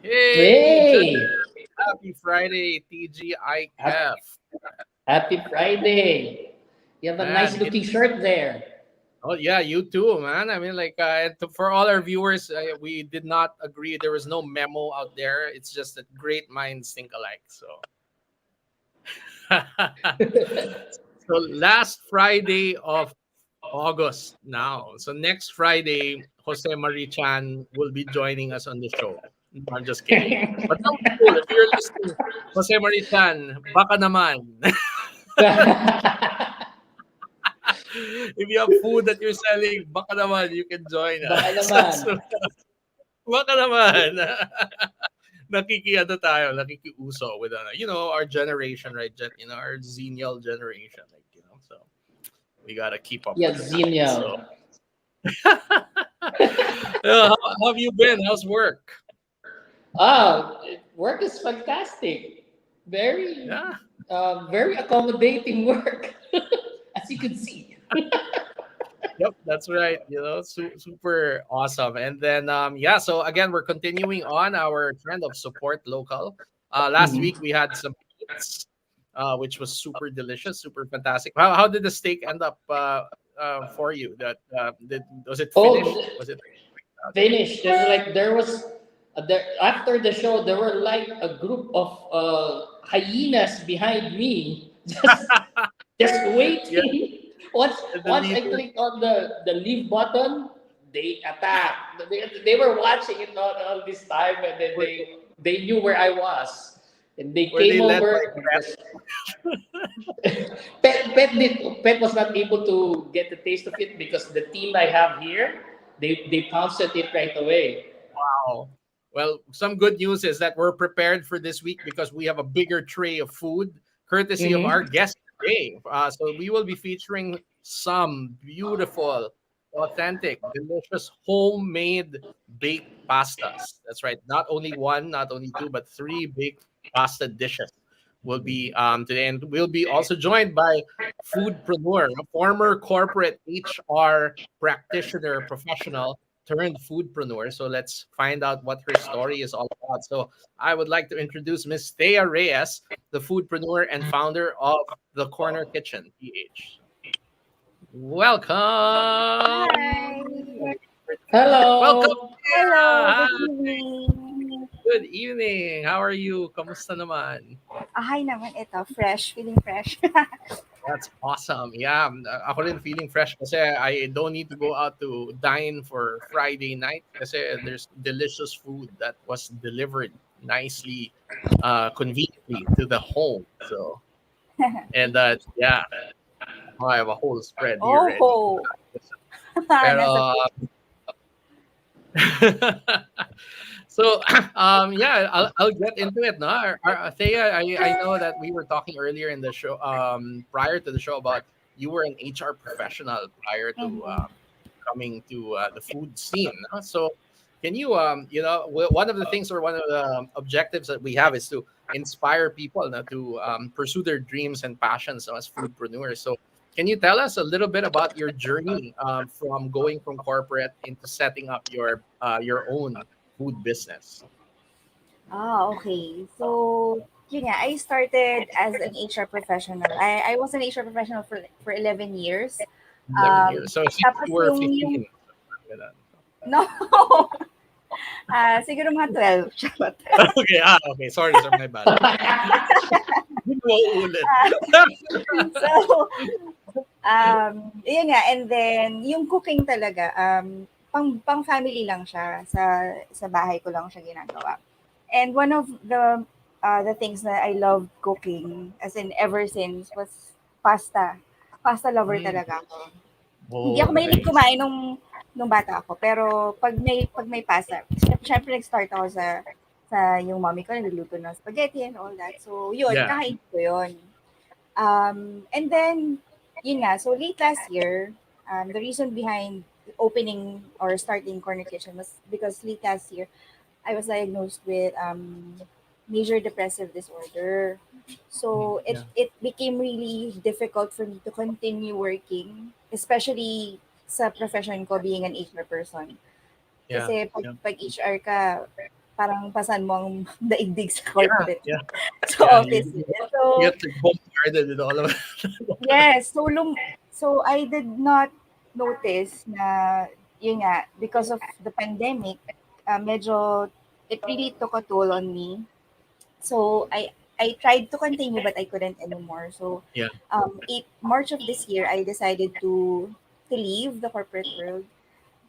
Hey, Hey, happy Friday, hap- TGIF. happy Friday. You have a nice Man, looking shirt there. oh yeah, you too, man. I mean, for all our viewers, we did not agree. There was no memo out there. It's just that great minds think alike. So, so last Friday of August now. So next Friday, Jose Marie Chan will be joining us on the show. No, I'm just kidding. But that would be cool if you're listening. Jose Marie Chan, baka naman. If you have food that you're selling, baka naman, you can join Baka us. naman. So, baka naman. Nakikiuso with, our generation, right? Our Xenial generation. So we got to keep up Yeah, with the times. Xenial. So, how have you been? How's work? Ah, work is fantastic. Very, Yeah. very accommodating work, as you can see. Yep, that's right. Super awesome. And then, yeah. So again, we're continuing on our trend of support local. Last week Mhm. we had some eats, which was super delicious, super fantastic. How did the steak end up for you? Was it finished? Oh, Was it? finished. There after the show. There were like a group of hyenas behind me, just Yeah, waiting. the Once I leader. clicked on the leave button, they attacked. They were watching it all this time, and then Were, they knew where I was, and they were they came led by over and just Pet was not able to get the taste of it because the team I have here, they pounced at it right away. Wow. Well, some good news is that we're prepared for this week because we have a bigger tray of food, courtesy of our Mm-hmm. guest today. So we will be featuring some beautiful, authentic, delicious, homemade baked pastas. That's right. Not only one, not only two, but three baked pasta dishes will be today. And we'll be also joined by foodpreneur, a former corporate HR practitioner, professional turned foodpreneur. So let's find out what her story is all about. So I would like to introduce Miss Thea Reyes, the foodpreneur and founder of the Corner Kitchen PH. Hi. Welcome. Welcome, Hello. Thea. Hello, Hi. good evening. Good evening. How are you? Kamusta naman? Hi naman ito, fresh, feeling fresh. That's awesome. Yeah, ako rin feeling fresh kasi I don't need to go out to dine for Friday night kasi there's delicious food that was delivered nicely, conveniently to the home. So, and yeah, I have a whole spread here ready. Oh, nasa Pero, so, yeah, I'll get into it. No, Thea, I know that we were talking earlier in the show, prior to the show about you were an HR professional prior to Mhm. coming to the food scene. No? So, can you, one of the things or one of the objectives that we have is to inspire people no, to pursue their dreams and passions as foodpreneurs. So, can you tell us a little bit about your journey from going from corporate into setting up your own food business? Okay. So, yun nga, I started as an HR professional. I was an HR professional for 11 years. 11 years. So since Tapos you were yung 15. Ganun. no, siguro mga 12. Charot. Okay, okay. Sorry, sir. My bad. Hindi ko mauulit. So, yun nga, and then, yung cooking talaga, pang family lang siya, sa bahay ko lang siya ginagawa. And one of the things that I loved cooking, as in ever since, was pasta. Pasta lover Mm. talaga ako. Hindi Oh, ako mahilig nice. kumain nung bata ako, pero pag may pasta, syempre nag-start ako sa yung mommy ko nagluluto ng spaghetti and all that. So, yun, Yeah. kakain ko yun. And then, yun nga, so late last year, the reason behind opening or starting Corner Kitchen was because late last year, I was diagnosed with major depressive disorder. So it Yeah. it became really difficult for me to continue working, especially sa profession ko being an HR person. Yeah. Kasi pag, Yeah. pag HR ka, parang pasan mo ang daigdig sa Yeah, corporate, yeah, sa yeah. office. You So, get like bombarded with all of yes. So I did not notice na, yun nga, because of the pandemic, medyo, it really took a toll on me. So I tried to continue, but I couldn't anymore. So, Yeah. March of this year, I decided to leave the corporate world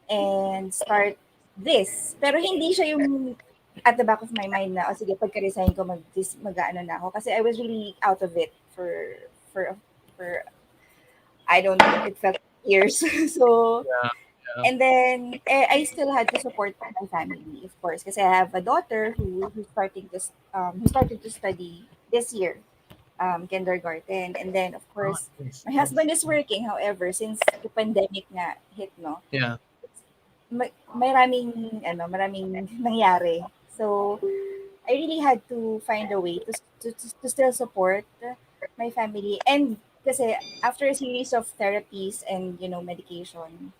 and start this. Pero hindi siya yung at the back of my mind na, oh sige, pagka-resign ko, mag-ano na ako. Kasi I was really out of it for, for I don't know, it felt years. So, Yeah, yeah. and then I still had to support my family, of course, kasi I have a daughter who started to study this year, kindergarten, and then of Oh, course nice, my nice. husband is working. However, since the pandemic nga hit, no, Yeah. maraming nangyari. So I really had to find a way to still support my family, and kasi after a series of therapies and medication,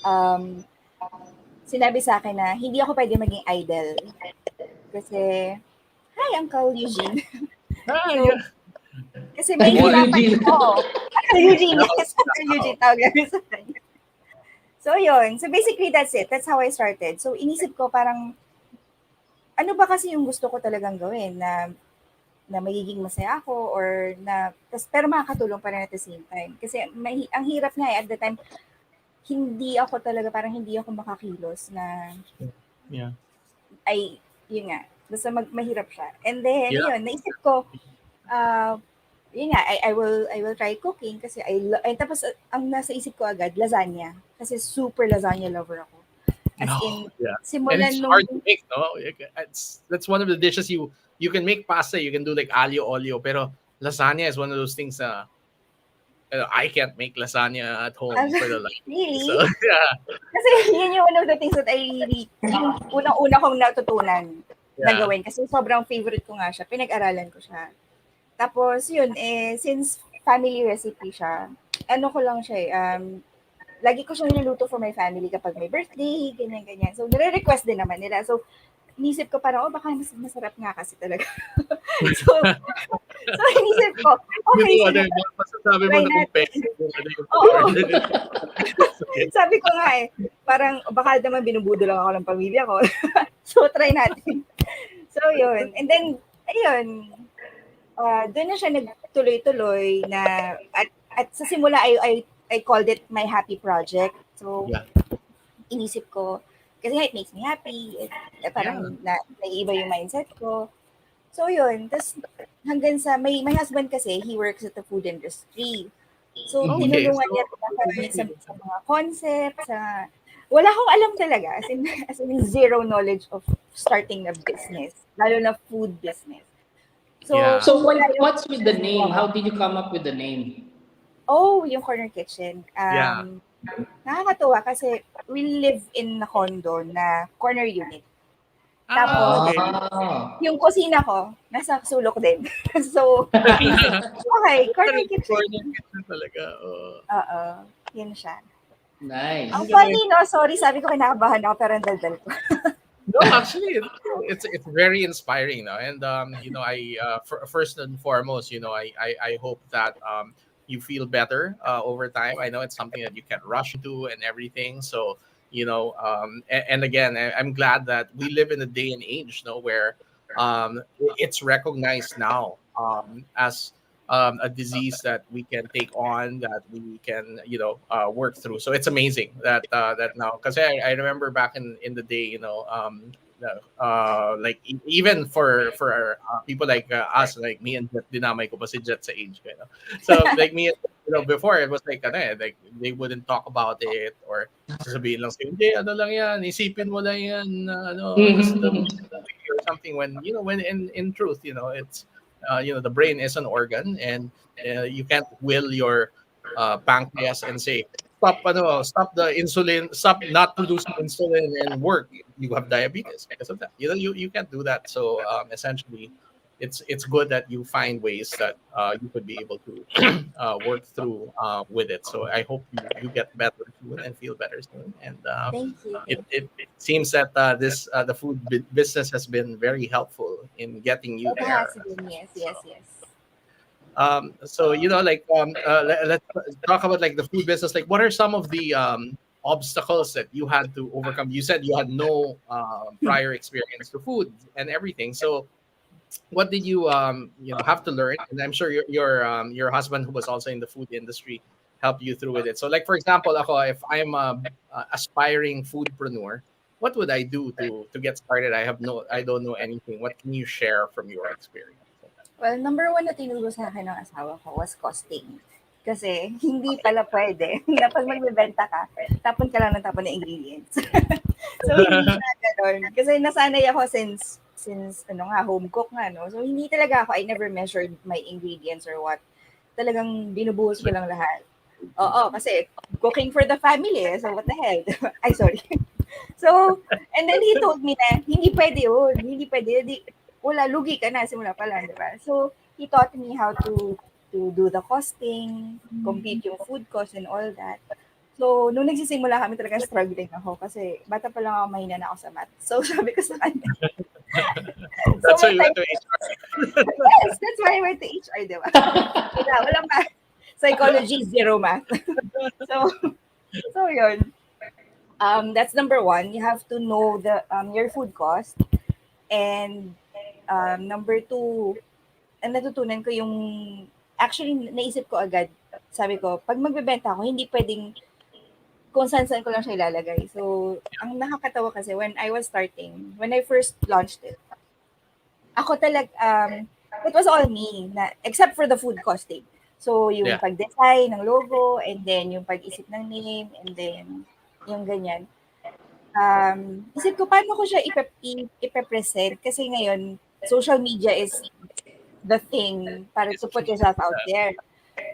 um, sinabi sa akin na hindi ako pwede maging idol. Kasi, hi, Uncle Eugene. Ah, So, yeah. kasi may Uncle hirapan Eugene. ako. Uncle Eugene, No, yes. Uncle Eugene, tawag namin sa kanya. So, yun. So, basically, that's it. That's how I started. So, inisip ko parang, ano ba kasi yung gusto ko talagang gawin na magiging masaya ako, or pero makakatulong pa rin at the same time. Kasi ang hirap nga at the time, parang hindi ako makakilos na yeah, ay, yun nga, basta mahirap siya. And then, yeah. yun, naisip ko, uh, yun nga, I will try cooking kasi tapos ang nasa isip ko agad, lasagna. Kasi super lasagna lover ako. As No, in, yeah. And simulan it's nung, hard to make, no? That's one of the dishes you can make pasta, you can do like aglio olio, pero lasagna is one of those things I can't make lasagna at home for the life. really? So yeah, Kasi yun yung one of the things that I really, yung unang-una kong natutunan na yeah, gawin. Kasi sobrang favorite ko nga siya, pinag-aralan ko siya. Tapos yun, since family recipe siya, ano ko lang siya lagi ko siyang niluto for my family kapag may birthday, ganyan-ganyan. So, nire-request din naman nila. So, inisip ko parang, baka masarap nga kasi talaga. so, so, inisip ko, you okay, know, sige, masasabi mo try na natin. compare yung Oo. okay. Sabi ko nga parang baka naman binubudo lang ako ng pamilya ko. So, try natin. So, yun. And then, ayun, doon na siya nagtuloy-tuloy na, at sa simula, I called it my happy project. So, Yeah, inisip ko, kasi nga, it makes me happy. yeah. Parang naiiba yung mindset ko. So, yun. Tapos, hanggang sa, my husband kasi, he works at the food industry. So, Okay, tinulungan so niya rin ako sa mga concepts, wala akong alam talaga. As in zero knowledge of starting a business, lalo na food business. So, yeah, So simula yung, what's with the name? How did you come up with the name? yung corner kitchen. yeah. Nakakatuwa kasi we live in a condo na corner unit. Ah, Tapos, okay. Ah. yung kusina ko, nasa sulok din. So, inisip, okay, corner kitchen. Corner kitchen talaga. Oo, yun siya. Nice. Ang funny, no? Sorry, sabi ko kinakabahan ako, pero ang daldal ko. No, actually, it's very inspiring, no? And I first and foremost, I hope that you feel better over time. I know it's something that you can rush into and everything. So and again, I'm glad that we live in a day and age, no, where it's recognized now as a disease that we can take on, that we can work through. So it's amazing that now, because I remember back in the day, like even for people like us, like me and Jet, dinamay ko pa si Jet sa age ko, so like me, before it was like like they wouldn't talk about it, or sasabihin lang sa'yo, hindi, ano lang yan, isipin mo lang yan, basta or something, when in truth, it's the brain is an organ, and you can't will your pancreas and say stop the insulin, stop not producing insulin and work. You have diabetes because of that. You can't do that. So essentially, it's good that you find ways that you could be able to work through with it. So I hope you get better soon and feel better soon. And Thank you. it seems that the food business has been very helpful in getting you It has there. been, yes, So yes, yes. so like let's talk about like the food business. Like, what are some of the obstacles that you had to overcome? You said you had no prior experience to food and everything. So what did you have to learn? And I'm sure your husband, who was also in the food industry, helped you through with it. So like, for example, ako, if I'm a aspiring foodpreneur, what would I do to get started? I don't know anything. What can you share from your experience? Well, number one na tinuro sa akin ng asawa ko was costing. Kasi hindi pala pwede na pag magbebenta ka, tapon ka lang ng tapon ng ingredients. So hindi siya gano'n. Kasi nasanay ako since home cook nga, no. So hindi talaga ako, I never measured my ingredients or what. Talagang binubuhos ko lang lahat. Oo, kasi cooking for the family, eh. So what the hell? Ay, sorry. So, and then he told me na, hindi pwede yun. Hindi pwede. Wala, lugi ka na, simula pa lang, di ba? So, he taught me how to do the costing, compute yung food cost and all that. So, nung nagsisimula kami talaga struggling ako kasi bata pa lang ako, mahina na ako sa math. So, sabi ko sa kanya. That's why may you went time- to HR. Yes, that's why I went to HR, di ba? Walang math. Psychology, zero math. So yun. That's number one. You have to know your food cost. And number two, ang natutunan ko yung, actually, naisip ko agad, sabi ko, pag magbebenta ako, hindi pwedeng kung saan-saan ko lang siya ilalagay. So, ang nakakatawa kasi, when I first launched it, ako it was all me, except for the food costing. So, yung Yeah. pag-design ng logo, and then yung pag-isip ng name, and then yung ganyan. Isip ko, paano ko siya ipe-present? Kasi ngayon, social media is the thing para to put yourself out there.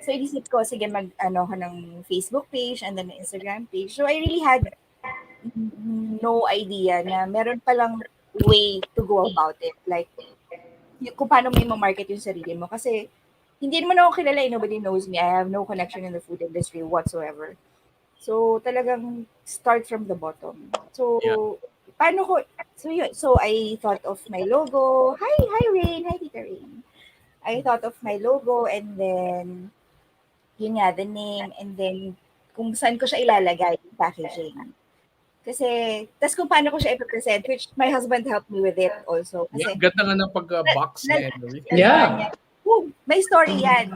So, inisip ko, sige, mag-ano ko ng Facebook page and then Instagram page. So, I really had no idea na meron palang way to go about it. Like, kung paano mo i-market yung sarili mo. Kasi, hindi naman ako kilala, nobody knows me. I have no connection in the food industry whatsoever. So, talagang start from the bottom. So, Yeah. paano ko, so I thought of my logo. Hi Rain. Hi, Tita Rain. I thought of my logo, and then, yun nga, the name, and then, kung saan ko siya ilalagay, yung packaging. Kasi, tas kung paano ko siya i-present, which my husband helped me with it also. Yeah, Kasi, ganda nga ng pag-box niya and everything. Yeah. May story yan.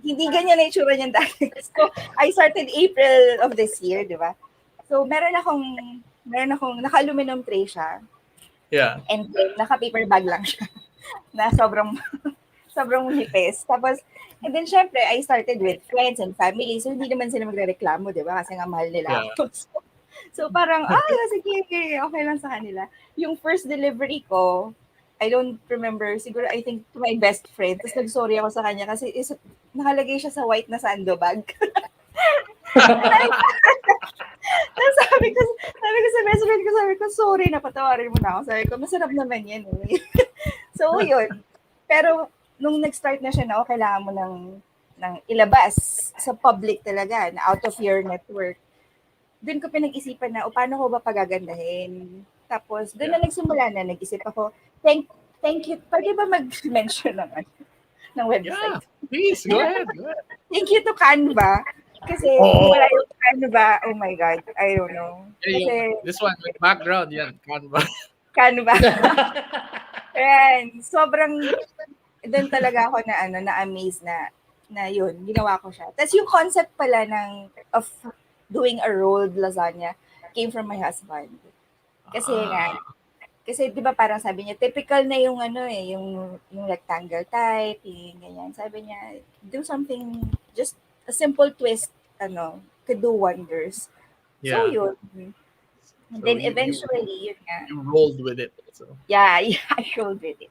Hindi ganyan na itsura niyan dati. So, I started April of this year, di ba? So, meron akong naka-aluminum tray siya. Yeah. And then, naka-paper bag lang siya. Na sobrang nipis. Tapos, and then, syempre, I started with friends and family. So, hindi naman sila magre-reklamo, di ba? Kasi nga, mahal nila ako. So, parang, sige, okay lang sa kanila. Yung first delivery ko, I don't remember, siguro I think to my best friend. Tapos nag-sorry ako sa kanya kasi nakalagay siya sa white na sando bag. Tapos sabi ko sa best friend ko, sorry, napatawarin mo na ako. Sabi ko, masarap naman yan. Eh. So, yun. Pero, nung nag-start na siya na, kailangan mo ng ilabas sa public talaga, na out of your network. Doon ko pinag-isipan na, paano ko ba pagagandahin? Tapos, doon na nagsimula na, nag-isip ako, thank you. Pwede ba mag-mention ng website? Yeah, please, go ahead. Thank you to Canva. Kasi wala yung Canva, oh my God, I don't know. Kasi, This one, with background, yan, Canva. Canva. Ayan, sobrang, doon talaga ako na-amaze na yun, ginawa ko siya. Tapos yung concept pala of doing a rolled lasagna came from my husband. Kasi 'di ba parang sabi niya typical na yung yung rectangle type, yung ganyan. Sabi niya, do something, just a simple twist, could do wonders. So Yeah. yun. And then eventually, yun nga. You rolled with it. So. Yeah, I rolled with it.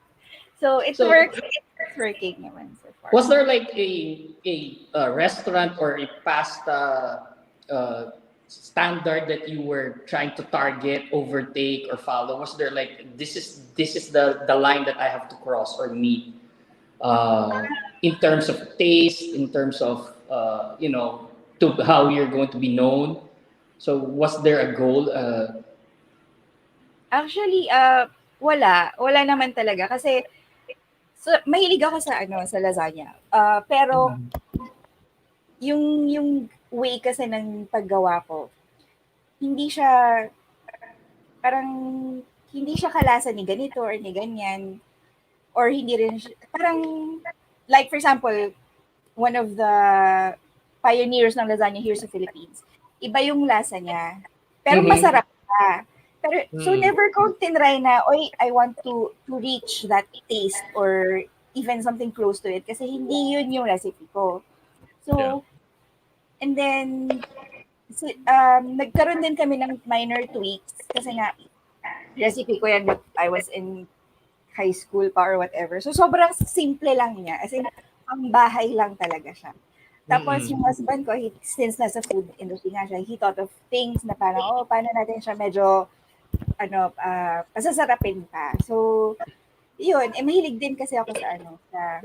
So it works. It's working naman so far. Was there like a restaurant or a pasta standard that you were trying to target, overtake, or follow? Was there like this is the line that I have to cross or meet in terms of taste, in terms of to how you're going to be known? So was there a goal? Actually, wala naman talaga kasi so mahilig ako sa sa lasagna. Pero Mm. yung way kasi ng paggawa ko, hindi siya parang hindi siya kalasa ni ganito or ni ganyan or hindi rin parang like for example, one of the pioneers ng lasagna here sa Philippines. Iba yung lasa niya, pero Mhm. masarap siya. Pero so Mm. never ko tinry na, oy, I want to reach that taste or even something close to it kasi hindi yun yung recipe ko. Yeah. So, and then nagkaroon din kami ng minor tweaks kasi nga recipe ko yan when I was in high school pa or whatever. So sobrang simple lang niya. As in, pang bahay lang talaga siya. Tapos Mm. yung husband ko, since nasa food industry nga siya, he thought of things na parang, paano natin siya medyo, pasasarapin pa. So, yun, mahilig din kasi ako sa,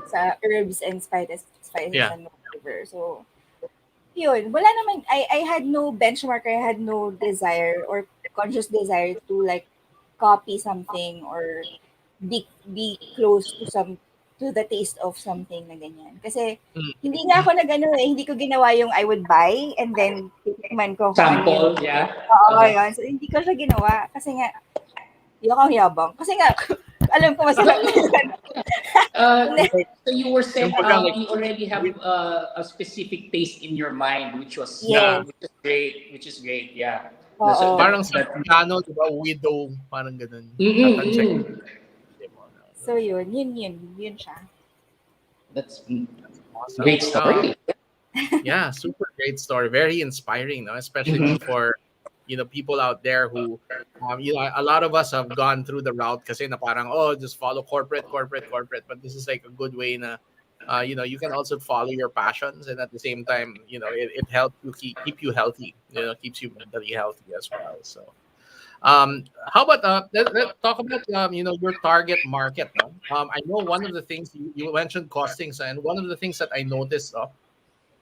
sa herbs and spices Yeah. and whatever. So, yun, wala naman, I had no benchmark, I had no desire or conscious desire to like copy something or be close to the taste of something na ganyan. Kasi Mm. hindi nga ako hindi ko ginawa yung I would buy and then titikman ko kung ano yung Sample, yeah. oo, Uh-huh. yun. So, hindi ko siya ginawa kasi nga, hindi ako ang yabang. Kasi nga, alam ko masarap na yun. Uh, Like, so you were set. kumbaga, like, You already have with, a specific taste in your mind, which was yeah, Yes. which is great. Which is great. Yeah. So Oo. parang that sa that. Tagalog, di ba, widow, parang ganun. Mm-mm, Tatansya mm. mo. So, yun siya. That's Awesome. great story. Yeah, super great story. Very inspiring, no? Especially Mm-hmm. for people out there who a lot of us have gone through the route kasi na parang just follow corporate, corporate, corporate. But this is like a good way na you can also follow your passions and at the same time, it helps you keep you healthy. Keeps you mentally healthy as well. So how about let's talk about your target market, no? I know one of the things you mentioned costings, and one of the things that I noticed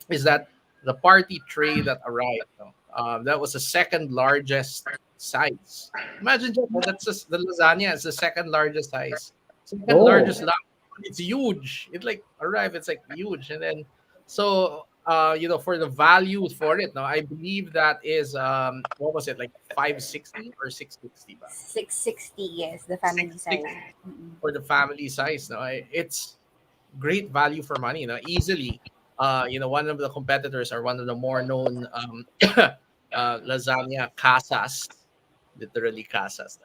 is that the party tray that arrived, no, that was the second largest size. Imagine that's just the lasagna is the second largest size. Second Oh. largest it's huge. It like arrived, it's like huge. And then so for the value for it, now I believe that is what was it, like 560 or 660 ba? 660, yes, the family size. 660 Mm-mm. for the family size. No, it's great value for money. Easily, one of the competitors or one of the more known lasagna casas, literally casas.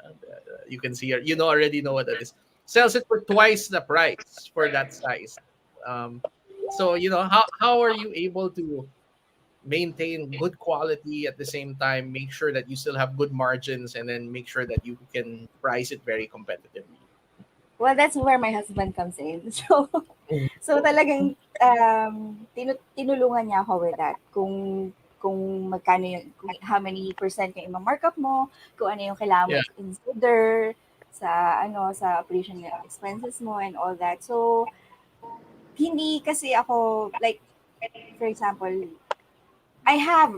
You can see, already know what that is. Sells it for twice the price for that size. Um, so how are you able to maintain good quality at the same time, make sure that you still have good margins, and then make sure that you can price it very competitively? Well, that's where my husband comes in. So talagang tinulungan niya ako with that. Kung magkano how many percent yung markup mo, kung ano yung kailangan mo Yeah. i-consider sa operation expenses mo and all that. So hindi kasi ako like for example, I have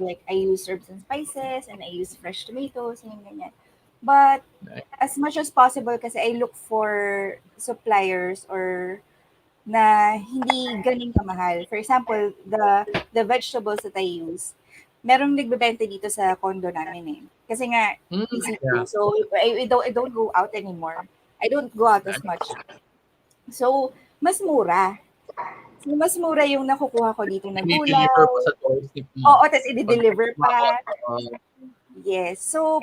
like I use herbs and spices and I use fresh tomatoes and ganyan. But Right. as much as possible kasi I look for suppliers or na hindi galing kamahal. For example, the vegetables that I use, merong nagbebenta dito sa condo namin eh. Kasi nga Mm, easy yeah. to. So I don't go out anymore. I don't go out as much. So mas mura. So, mas mura yung nakukuha ko dito na Dini-deliver pa gulay. sa doorstep mo. Oo, tapos Pag i-deliver pa. uh, Yes. So,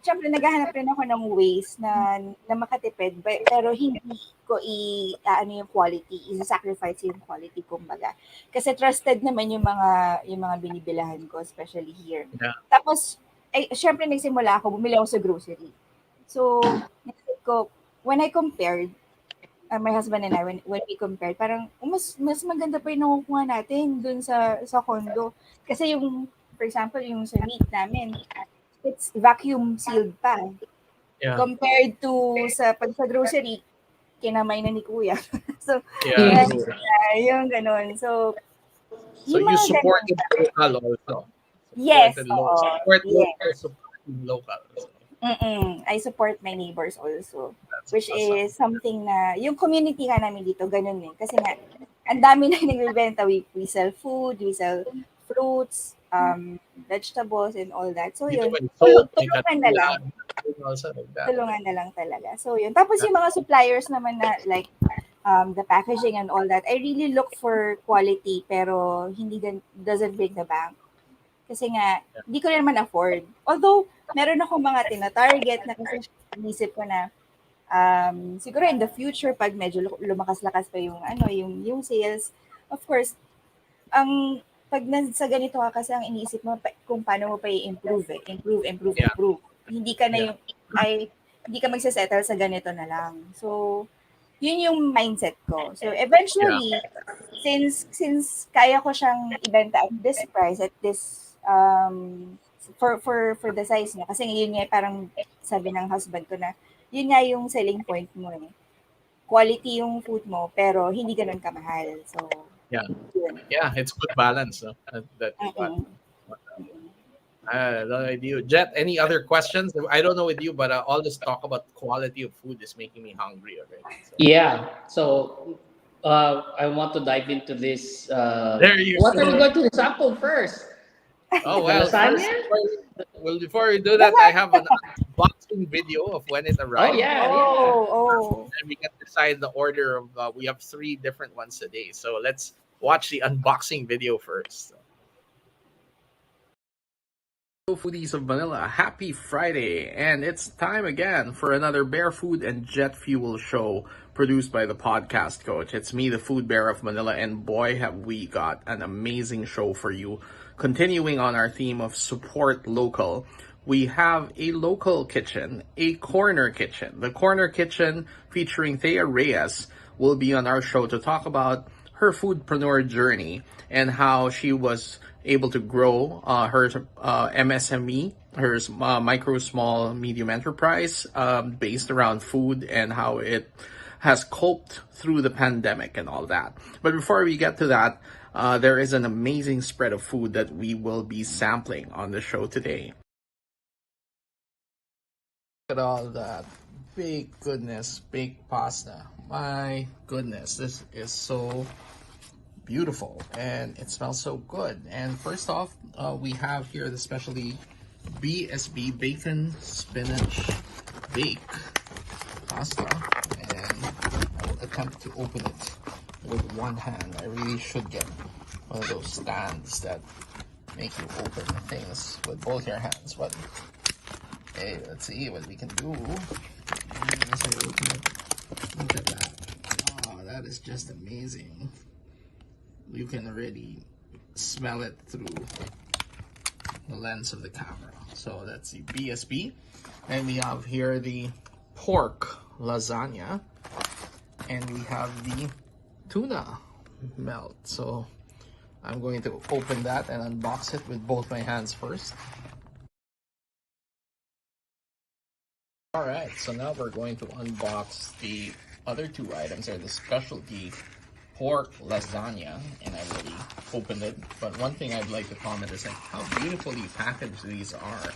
syempre naghahanap rin ako ng ways na makatipid, pero hindi ko ano yung quality, i-sacrifice yung quality kumbaga. Kasi trusted naman yung mga binibilahan ko, especially here. yeah. Tapos, syempre nagsimula ako, bumili ako sa grocery. So, naisip ko, when I compared my husband and I, when we compared, parang mas maganda pa yung nakukuha natin dun sa condo. Kasi yung, for example, yung sa meat namin, it's vacuum sealed pa. Yeah. Compared to pag sa grocery, kinamay na ni kuya. So, Yeah. Mm. True. yung ganun. So, So yung you mga ganun. supported local also. Yes, Supported oo. support Yes. local, supporting local. So I support my neighbors also. that's Which awesome. is something na, yung community nga namin dito, ganun eh. Kasi nga, ang dami na nagbebenta. We sell food, we sell fruits, vegetables, and all that. So, Dito yun. may soap, may Tulungan na lang. katulan, also like that. Tulungan na lang talaga. So, yun. Tapos yung mga suppliers naman na, like, the packaging and all that, I really look for quality, pero hindi doesn't break the bank. Kasi nga, hindi ko rin naman afford. Although, meron akong mga tina-target na kasi inisip ko na, siguro in the future, pag medyo lumakas-lakas pa yung, yung sales, of course, pag sa ganito ka kasi ang iniisip mo, kung paano mo pa i-improve eh. Improve. Yeah. Hindi ka na Yeah. hindi ka magsasettle sa ganito na lang. So, yun yung mindset ko. So, eventually, since kaya ko siyang ibenta at this price, at this for the size niya, kasi yun nga parang sabi ng husband ko na yun nga yung selling point mo eh. Quality yung food mo pero hindi ganun kamahal. So Yeah. yun. Yeah, it's good balance. No? That is what. Mm-mm. I don't know with you. Jet, any other questions? I don't know with you, but all this talk about quality of food is making me hungry already. So. Yeah. So I want to dive into this. There you What are go. we going to sample first? Oh The well, lasagna? before we do that, I have an unboxing video of when it Oh arrived. yeah. And we can decide the order of. We have 3 different ones today, so let's watch the unboxing video first. Hello, foodies of Manila. Happy Friday, and it's time again for another Bear Food and Jet Fuel show produced by the Podcast Coach. It's me, the Food Bear of Manila, and boy, have we got an amazing show for you. Continuing on our theme of support local, we have a local kitchen, a corner kitchen. The corner kitchen featuring Thea Reyes will be on our show to talk about her foodpreneur journey and how she was able to grow her MSME, her micro, small, medium enterprise based around food and how it has coped through the pandemic and all that. But before we get to that, there is an amazing spread of food that we will be sampling on the show today. Look at all that baked goodness, baked pasta. My goodness, this is so beautiful and it smells so good. And first off, we have here the specialty BSB bacon spinach bake pasta, and I will attempt to open it with one hand. I really should get one of those stands that make you open things with both your hands, but hey, let's see what we can do. As I open it, look at that. Oh, that is just amazing. You can already smell it through the lens of the camera. So that's the BSB. And we have here the pork lasagna. And we have the tuna melt. So I'm going to open that and unbox it with both my hands first. Alright, so now we're going to unbox the other 2 items, or the specialty pork lasagna, and I already opened it. But one thing I'd like to comment is like how beautifully packaged these are.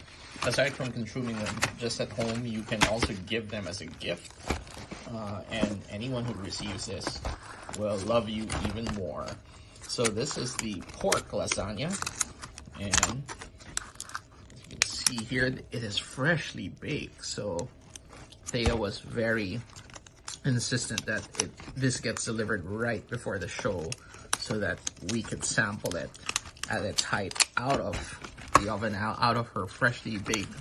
Aside from consuming them just at home, you can also give them as a gift, and anyone who receives this will love you even more. So this is the pork lasagna, and as you can see here, it is freshly baked. So Thea was very insistent that this gets delivered right before the show so that we could sample it at its height out of the oven, out of her freshly baked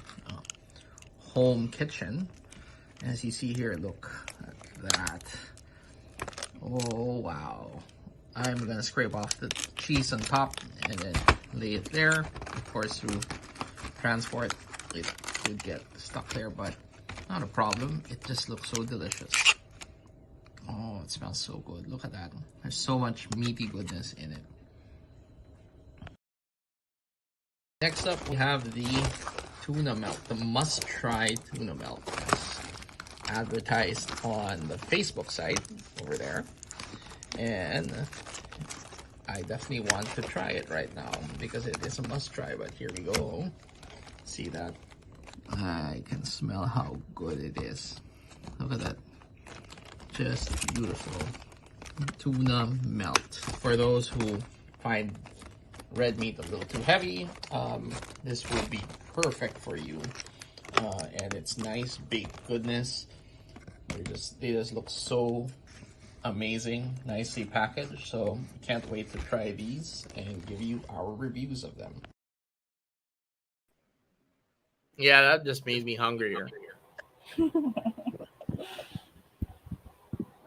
home kitchen. As you see here, look at that. Oh wow. I'm gonna scrape off the cheese on top and then lay it there. Of course, through transport it could get stuck there, but not a problem. It just looks so delicious. Oh, it smells so good. Look at that. There's so much meaty goodness in it. Next up, we have the tuna melt, the must-try tuna melt, as advertised on the Facebook site over there. And I definitely want to try it right now because it is a must-try. But here we go. See that? I can smell how good it is. Look at that. Just beautiful. Tuna melt. For those who find red meat a little too heavy, this will be perfect for you. And it's nice baked goodness. They just look so amazing, nicely packaged. So can't wait to try these and give you our reviews of them. Yeah, that just made me hungrier.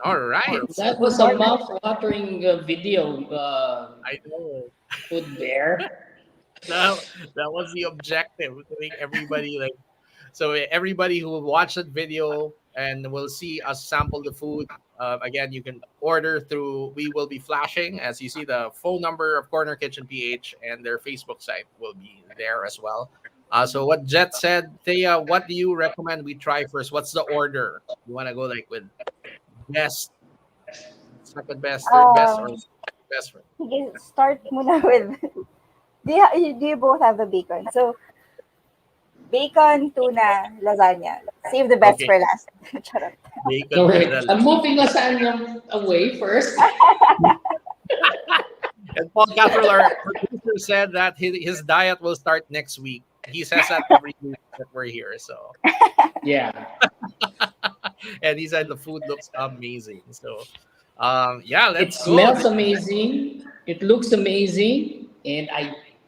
All right. That was a mouth-watering video. I know. Food there. That was the objective, to make everybody like, so everybody who will watch that video and will see us sample the food. Again, you can order through. We will be flashing, as you see, the phone number of Corner Kitchen PH, and their Facebook site will be there as well. So what Jet said, Thea, what do you recommend we try first? What's the order? You want to go like with best, second best, third best, or best friend? Sige, start muna with, do you both have the bacon? So, bacon, tuna, lasagna. Save the best Okay. for last. Charot. Bacon, Okay. tuna, I'm moving lasagna away first. And Paul Catherall, our producer, said that his diet will start next week. He says that every week that we're here. So, Yeah. and he said the food looks amazing. So, yeah, It let's smells go. amazing. It looks amazing. And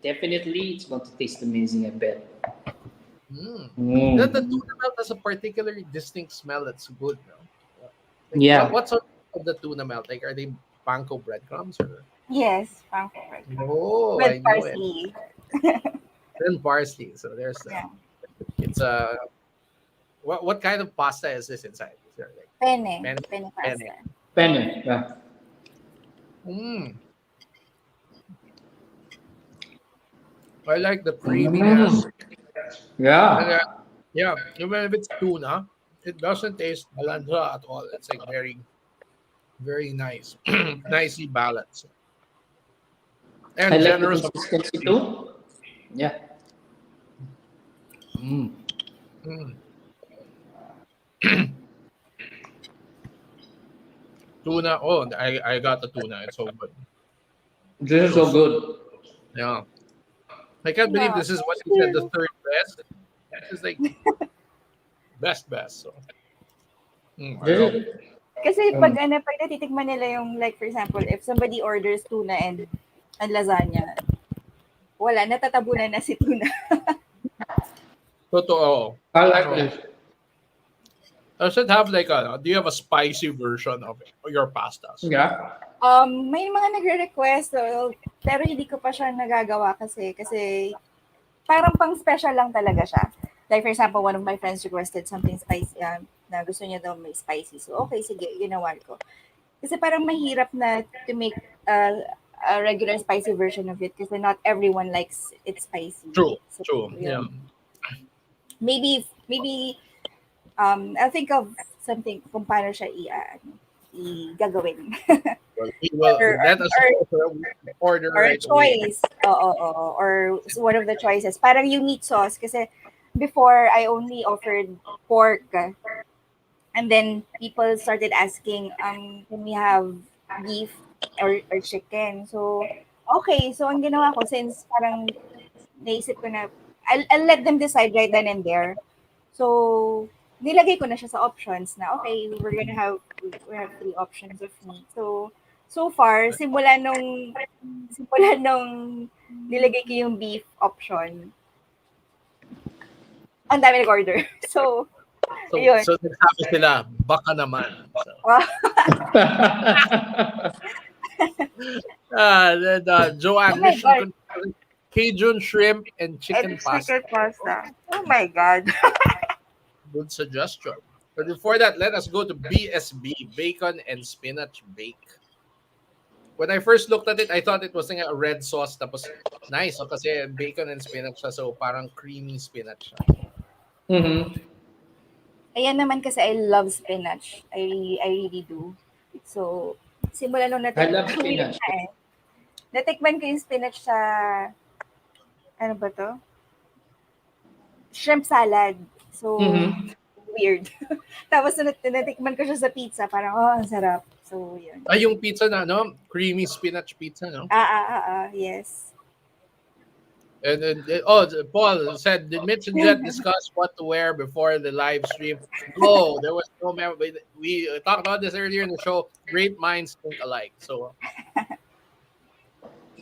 it's going to taste amazing, I bet. The tuna melt has a particularly distinct smell that's good. No? Like, Yeah. What's on the tuna melt? Like, are they panko breadcrumbs or? Yes, panko bread. No, With I know it. parsley. And parsley. So there's Yeah. it's a what kind of pasta is this inside? Is there like Penne pasta. Penne. Yeah. I like the creaminess. Yeah. Yeah, even if it's tuna, it doesn't taste malansa at all. It's like very, very nice, nicely balanced, and I like the generous. consistency too. Yeah. Mm. Tuna. Oh, I got the tuna. It's so good. This is so good. Yeah, I can't believe this is what you said. The third best. This is like best. So. I love it. Kasi pag natitikman nila yung, like for example, if somebody orders tuna and lasagna, wala, natatabunan na si tuna. Totoo. I like this. I should have like do you have a spicy version of your pastas? Yeah. May mga nagre-request, pero hindi ko pa siya nagagawa kasi parang pang special lang talaga siya. Like for example, one of my friends requested something spicy, na gusto niya daw may spicy. So okay, sige, ginawa ko. Kasi parang mahirap na to make a regular spicy version of it kasi not everyone likes it spicy. True. So, True. Yeah. Maybe I'll think of something kung paano siya gagawin. Well, let us order or right choice. Or one of the choices. Parang yung meat sauce. Kasi before, I only offered pork. And then people started asking, can we have beef or chicken? So, okay. So, ang ginawa ko, since parang naisip ko na, I'll let them decide right then and there. So, nilagay ko na siya sa options na, okay, we have 3 options of meat. So far, simula nung nilagay ko yung beef option, ang dami nag-order. So yun. So nagsabi sila, baka naman. So. Joanne, Cajun shrimp and chicken pasta. Chicken pasta. Oh my God. Good suggestion. But before that, let us go to BSB, bacon and spinach bake. When I first looked at it, I thought it was a red sauce. Tapos, nice. So, kasi bacon and spinach siya. So, parang creamy spinach siya. Mm-hmm. Ayan naman kasi I love spinach. I really do. So, simula nung I love mahilig spinach. na eh. Natikman ko yung spinach sa, ano ba to? Shrimp salad. So, Mm-hmm. weird. Tapos natikman ko siya sa pizza. Parang, oh, ang sarap. So, yun. Ay, yung pizza na, no? Creamy spinach pizza, no? Yes. And then, oh, Paul said, did Mitch and Jet discuss what to wear before the live stream? No, there was no memory. We talked about this earlier in the show. Great minds think alike. So,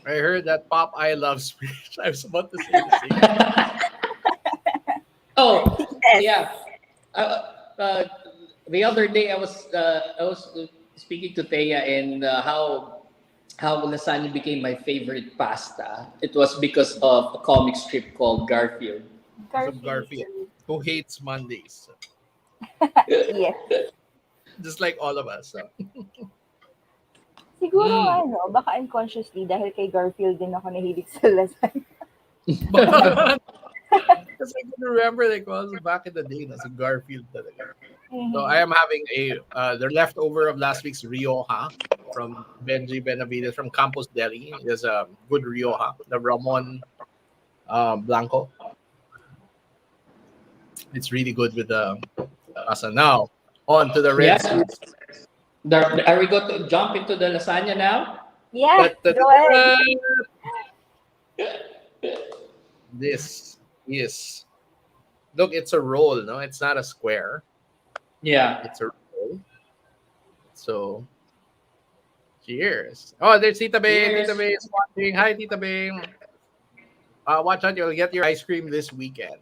I heard that Popeye loves spinach. I was about to say the same. Oh, Yes. yeah. The other day I was speaking to Thea and how lasagna became my favorite pasta. It was because of a comic strip called Garfield. From Garfield, who hates Mondays. Yes. Just like all of us. So. Siguro, baka unconsciously, dahil kay Garfield din ako nahilig sa lasagna. Because I can remember like also back in the day, nasa Garfield talaga. So I am having the leftover of last week's Rioja from Benji Benavides from Campos Deli. There's a good Rioja, the Ramon Blanco. It's really good with the pasta. Now, on to the red Yeah. sauce. Are we going to jump into the lasagna now? Yeah, go ahead. This is, look, it's a roll, no? It's not a square. Yeah. It's a roll. So, cheers. Oh, there's Tita Bay. Cheers. Tita Bay is watching. Hi, Tita Bay. Watch out, you'll get your ice cream this weekend.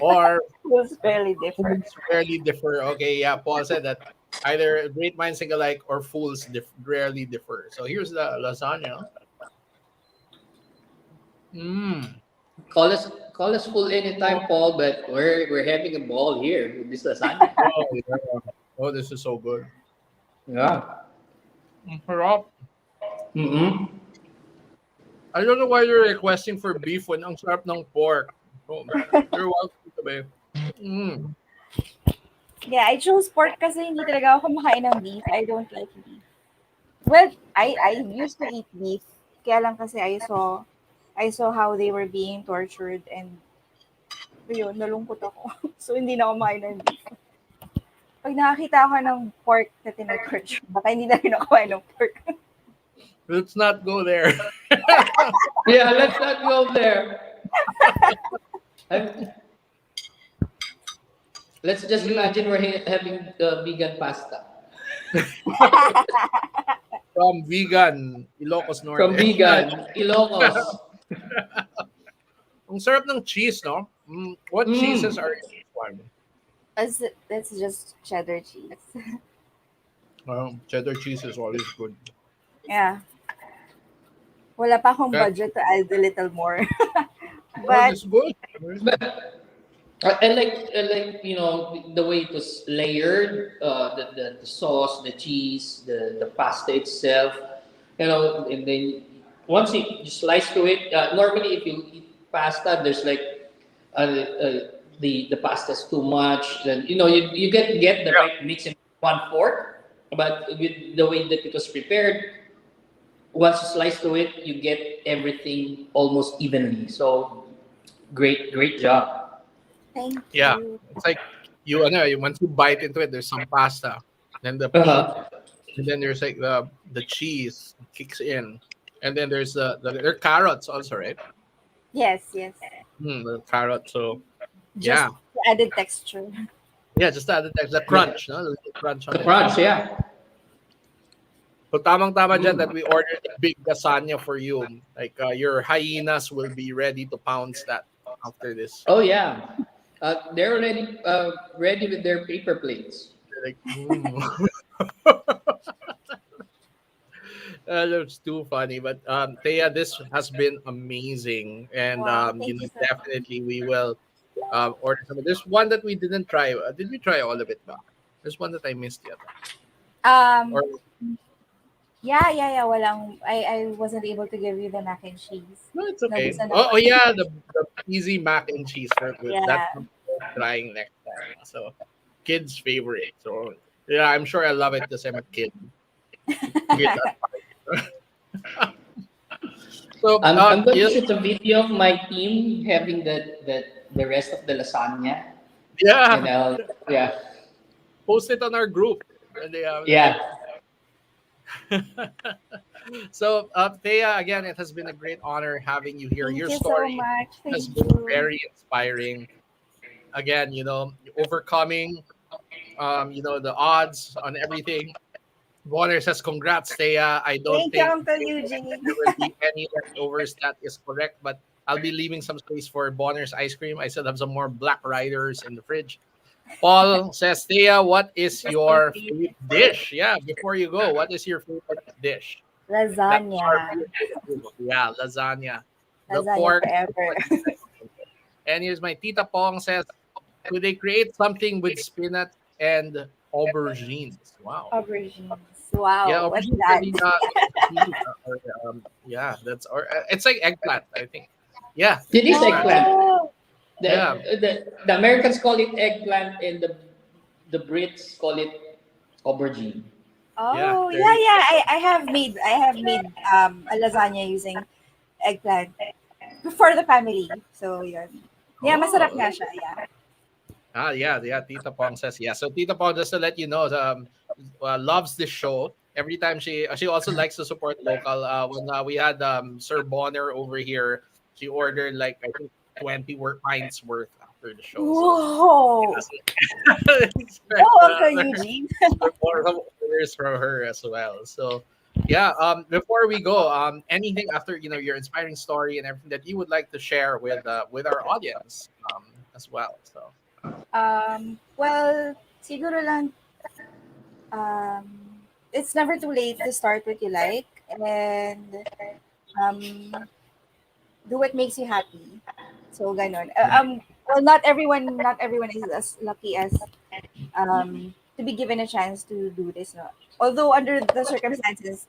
Or Feels fairly different. fools rarely differ. Okay, yeah, Paul said that either great minds think alike or fools rarely differ. So here's the lasagna. Call us full anytime, Paul, but we're having a ball here with this lasagna. Oh, yeah. Oh, this is so good. Yeah. Sarap. Mm-hmm. I don't know why you're requesting for beef when ang sarap ng pork. Oh, you're welcome to be. Yeah, I chose pork kasi hindi talaga ako kumakain ng beef. I don't like beef. Well, I used to eat beef. Kaya lang kasi I saw how they were being tortured and yun, nalungkot ako. So, hindi na ako makain ng beef. Pag nakakita ako ng pork na tinatorture, baka hindi na rin ako kumain ng pork. Let's not go there. Yeah, let's not go there. Let's just imagine we're having vegan pasta. From vegan, Ilocos Norte. From vegan, Ilocos. Ang sarap ng cheese, no? What cheeses are in this one? That's just cheddar cheese. Cheddar cheese is always good. Yeah. Wala pa akong Okay. budget to add a little more. Oh, But it's good. But I like the way it was layered, the sauce, the cheese, the pasta itself, and then once you slice to it. Normally, if you eat pasta, there's like the pasta's too much. Then you get the right mix in one fork, but with the way that it was prepared, once you slice to it, you get everything almost evenly. So great job. thank Yeah. you. It's like once you bite into it, there's some pasta, then the meat, Uh-huh. and then there's like the cheese kicks in, and then there's there are carrots also, right? Yes. The carrot. So Just yeah, added texture. just the crunch, no? The crunch on The it. crunch, yeah. So tamang-tama dyan that we ordered a big lasagna for you. Like your hyenas will be ready to pounce that after this. Oh yeah. They're already ready with their paper plates. They're like, That's too funny. But Thea, this has been amazing, and Wow, thank you so much. definitely we will order some. There's one that we didn't try. Did we try all of it back? There's one that I missed yet. Um, Or yeah. Walang, I wasn't able to give you the mac and cheese. no, it's No, okay. gusto Oh, naman. yeah, the easy mac and cheese. That's Yeah. what we're trying next time. So, kids' favorite. So, yeah, I'm sure I love it because I'm a kid. Kid so, I'm going to yeah, shoot a video of my team having the rest of the lasagna. yeah, And I'll, yeah, post it on our group. And yeah. so, Thea, again, it has been a great honor having you here. Thank Your you so story much. has Thank been you. very inspiring. Again, overcoming, the odds on everything. Warner says, "Congrats, Thea. I don't Thank you, think Uncle Eugene. there will be any leftovers. That is correct, but I'll be leaving some space for Bonner's ice cream. I still have some more Black Riders in the fridge." Paul says, "Thea, what is Just in your case. favorite dish? Yeah, before you go, what is your favorite dish? That's our Lasagna. favorite. Yeah, lasagna. The Lasagna pork. forever. And here's my Tita Pong says, could they create something with spinach and aubergines? Wow. Aubergines. Yeah, Wow, what's aubergines are that? yeah, it's like eggplant, I think. Yeah, It is eggplant. eggplant. Oh, Yeah, The Americans call it eggplant, and the Brits call it aubergine. yeah. oh, There you yeah. I have made a lasagna using eggplant for the family. So yun. go. Yeah, masarap Oh, nga siya. Yeah. yeah. Tita Pong says yeah. So Tita Pong, just to let you know, loves this show. Every time she also likes to support local. When we had Sir Bonner over here, she ordered like I think 20 pints worth after the show. So Whoa. expect Oh, Uncle Eugene. more orders from her as well. So yeah, before we go, anything after your inspiring story and everything that you would like to share with our audience as well. So Well, siguro lang, um, it's never too late to start what you like and um, do what makes you happy. So ganon. Well, not everyone is as lucky as to be given a chance to do this. No? Although under the circumstances,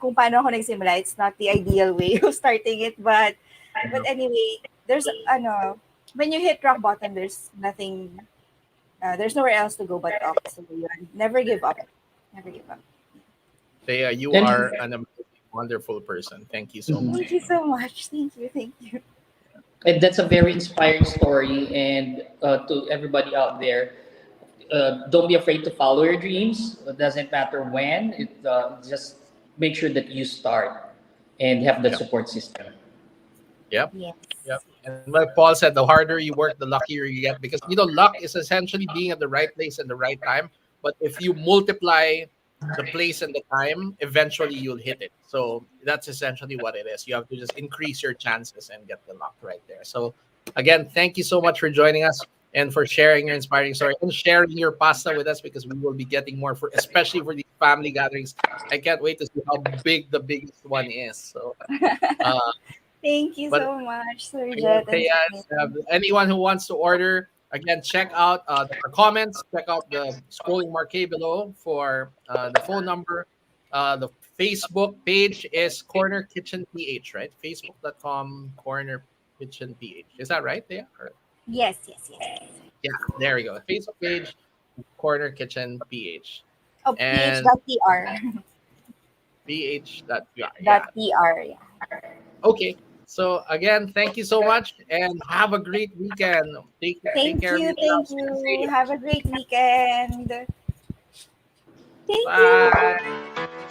kung paano ako nagsimula, it's not the ideal way of starting it. But anyway, there's when you hit rock bottom, there's nothing. There's nowhere else to go but up. So yun, never give up. Never give up. Thea, you And are an amazing, wonderful person. Thank you so Mhm. much. Thank you so much. Thank you. Thank you. And that's a very inspiring story. And to everybody out there, don't be afraid to follow your dreams. It doesn't matter when. Just make sure that you start and have that Yeah. support system. Yep. Yes. Yep. And like Paul said, the harder you work, the luckier you get because luck is essentially being at the right place at the right time. But if you multiply the place and the time, eventually you'll hit it. So that's essentially what it is. You have to just increase your chances and get the luck right there. So again, thank you so much for joining us and for sharing your inspiring story and sharing your pasta with us because we will be getting more for especially for these family gatherings. I can't wait to see how big the biggest one is. So uh, Thank you but so much, Sir again, Jet and Thea, Janine. anyone who wants to order, again, check out our comments, check out the scrolling marquee below for the phone number. The Facebook page is Corner Kitchen PH, right? Facebook.com Corner Kitchen PH. Is that right, Thea? Yes. Yeah, there we go. Facebook page, Corner Kitchen PH. Oh, And ph.tr. PH.PR. Dot Yeah. .tr. Yeah. Okay. So again, thank you so much and have a great weekend. Take Thank care of you. Thank yourselves. Stay you. safe. Have a great weekend. Thank you. Bye.